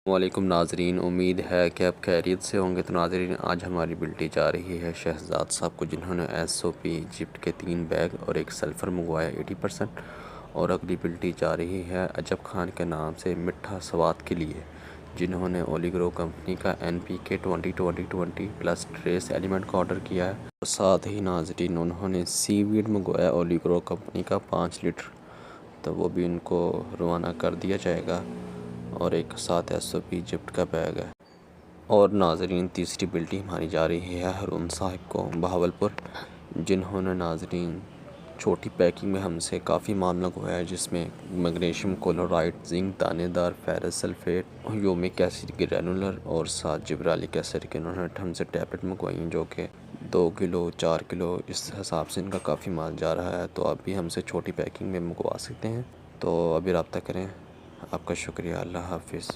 वालेकुम नाजरीन, उम्मीद है कि आप खैरियत से होंगे। तो नाजरीन, आज हमारी बिल्टी जा रही है शहजाद साहब को, जिन्होंने SOP इजिप्ट के 3 बैग और एक सल्फ़र मंगवाया 80%। और अगली बिल्टी जा रही है अजब खान के नाम से मिठा स्वाद के लिए, जिन्होंने ओलिग्रो कंपनी का NPK 20-20-20 प्लस ट्रेस एलिमेंट का ऑर्डर किया है। और साथ ही नाजरीन, उन्होंने सीवीड मंगवाया ओलिग्रो कंपनी का 5 लीटर, तो वो भी उनको रवाना कर दिया जाएगा। और एक साथ SOP इजिप्ट का बैग है। और नाजरीन, तीसरी बिल्टी हमारी जा रही है हारून साहब को बहावलपुर, जिन्होंने नाजरीन छोटी पैकिंग में हमसे काफ़ी माल मंगवाया है, जिसमें मैग्नीशियम क्लोराइड, जिंक दानेदार, ferrous sulphate, humic acid granular और साथ जिब्रालिक एसिड के उन्होंने हमसे टैबलेट मंगवाई हैं, जो कि 2 किलो 4 किलो इस हिसाब से इनका काफ़ी माल जा रहा है। तो आप भी हमसे छोटी पैकिंग में मंगवा सकते हैं। तो अभी रब्ता करें। आपका शुक्रिया। अल्लाह हाफिज़।